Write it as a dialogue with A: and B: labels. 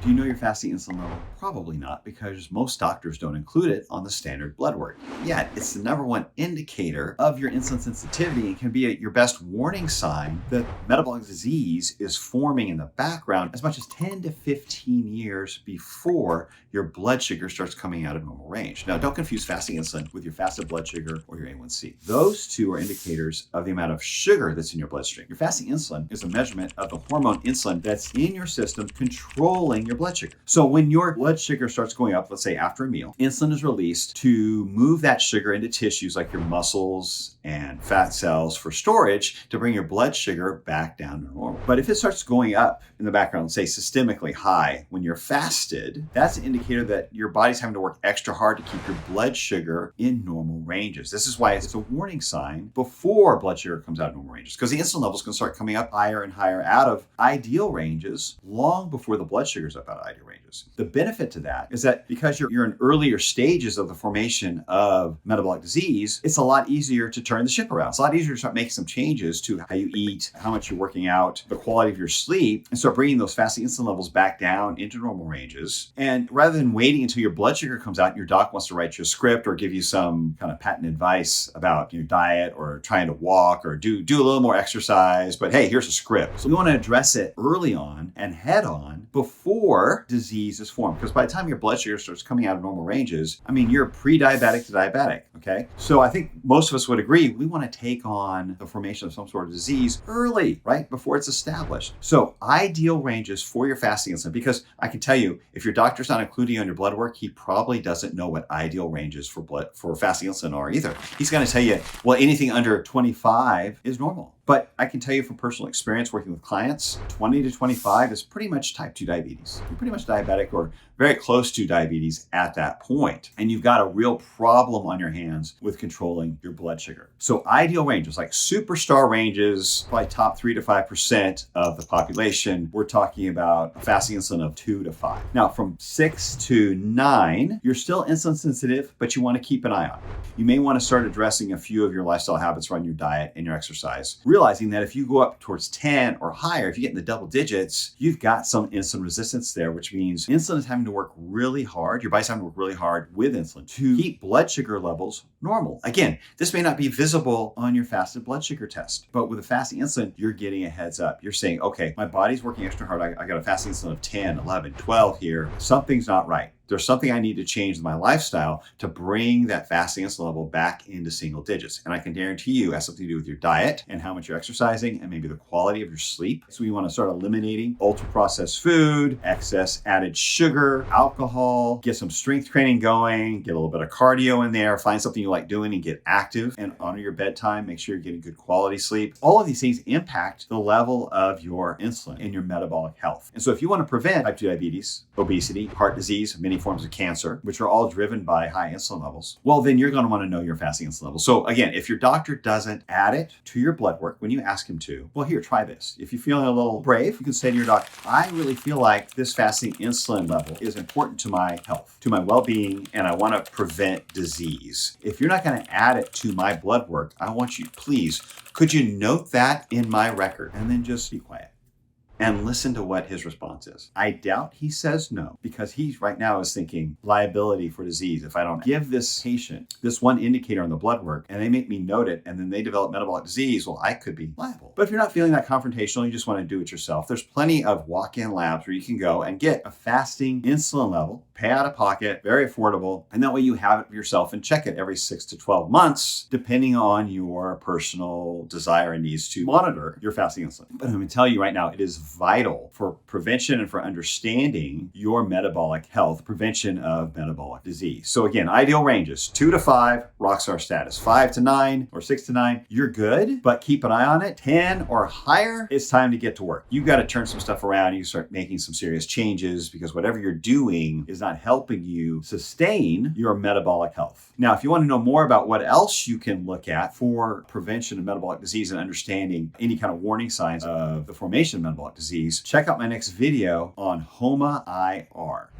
A: Do you know your fasting insulin level? Probably not, because most doctors don't include it on the standard blood work. Yet, it's the number one indicator of your insulin sensitivity and can be your best warning sign that metabolic disease is forming in the background as much as 10 to 15 years before your blood sugar starts coming out of normal range. Now, don't confuse fasting insulin with your fasted blood sugar or your A1C. Those two are indicators of the amount of sugar that's in your bloodstream. Your fasting insulin is a measurement of the hormone insulin that's in your system controlling your blood sugar. So when your blood sugar starts going up, let's say after a meal, insulin is released to move that sugar into tissues like your muscles and fat cells for storage to bring your blood sugar back down to normal. But if it starts going up in the background, say systemically high when you're fasted, that's an indicator that your body's having to work extra hard to keep your blood sugar in normal ranges. This is why it's a warning sign before blood sugar comes out of normal ranges, because the insulin levels can start coming up higher and higher out of ideal ranges long before the blood sugar's up out of ideal ranges. The benefit to that is that because you're in earlier stages of the formation of metabolic disease, it's a lot easier to turn the ship around. It's a lot easier to start making some changes to how you eat, how much you're working out, the quality of your sleep, and start bringing those fasting insulin levels back down into normal ranges. And rather than waiting until your blood sugar comes out and your doc wants to write you a script or give you some kind of patent advice about your diet or trying to walk or do a little more exercise, but hey, here's a script. So we want to address it early on and head on before disease is formed. Because by the time your blood sugar starts coming out of normal ranges, you're pre-diabetic to diabetic, okay? So I think most of us would agree we want to take on the formation of some sort of disease early, right? Before it's established. So ideal ranges for your fasting insulin, because I can tell you, if your doctor's not including you on your blood work, he probably doesn't know what ideal ranges for fasting insulin are either. He's going to tell you, well, anything under 25 is normal. But I can tell you from personal experience working with clients, 20 to 25 is pretty much type 2 diabetes. You're pretty much diabetic or very close to diabetes at that point. And you've got a real problem on your hands with controlling your blood sugar. So ideal ranges, like superstar ranges, probably top 3 to 5% of the population, we're talking about a fasting insulin of 2 to 5. Now, from 6 to 9, you're still insulin sensitive, but you want to keep an eye on it. You may want to start addressing a few of your lifestyle habits around your diet and your exercise, realizing that if you go up towards 10 or higher, if you get in the double digits, you've got some insulin resistance there, which means insulin is having to work really hard. Your body's having to work really hard with insulin to keep blood sugar levels normal. Again, this may not be visible on your fasted blood sugar test, but with a fasting insulin, you're getting a heads up. You're saying, okay, my body's working extra hard. I got a fasting insulin of 10, 11, 12 here. Something's not right. There's something I need to change in my lifestyle to bring that fasting insulin level back into single digits. And I can guarantee you it has something to do with your diet and how much you're exercising and maybe the quality of your sleep. So you want to start eliminating ultra-processed food, excess added sugar, alcohol, get some strength training going, get a little bit of cardio in there, find something you like doing and get active and honor your bedtime. Make sure you're getting good quality sleep. All of these things impact the level of your insulin and your metabolic health. And so if you want to prevent type 2 diabetes, obesity, heart disease, many forms of cancer, which are all driven by high insulin levels, well, then you're going to want to know your fasting insulin level. So again, if your doctor doesn't add it to your blood work when you ask him to, well, here, try this. If you're feeling a little brave, you can say to your doctor, I really feel like this fasting insulin level is important to my health, to my well-being, and I want to prevent disease. If you're not going to add it to my blood work, I want you, please, could you note that in my record and then just be quiet and listen to what his response is. I doubt he says no, because he right now is thinking liability for disease. If I don't give this patient this one indicator on the blood work and they make me note it and then they develop metabolic disease, well, I could be liable. But if you're not feeling that confrontational, you just want to do it yourself, there's plenty of walk-in labs where you can go and get a fasting insulin level, pay out of pocket, very affordable, and that way you have it for yourself and check it every 6 to 12 months, depending on your personal desire and needs to monitor your fasting insulin. But I'm going to tell you right now, it is vital for prevention and for understanding your metabolic health, prevention of metabolic disease. So again, ideal ranges, 2 to 5, rockstar status. 5 to 9 or 6 to 9, you're good, but keep an eye on it. 10 or higher, it's time to get to work. You've got to turn some stuff around. You start making some serious changes because whatever you're doing is not helping you sustain your metabolic health. Now, if you want to know more about what else you can look at for prevention of metabolic disease and understanding any kind of warning signs of the formation of metabolic disease, check out my next video on HOMA IR.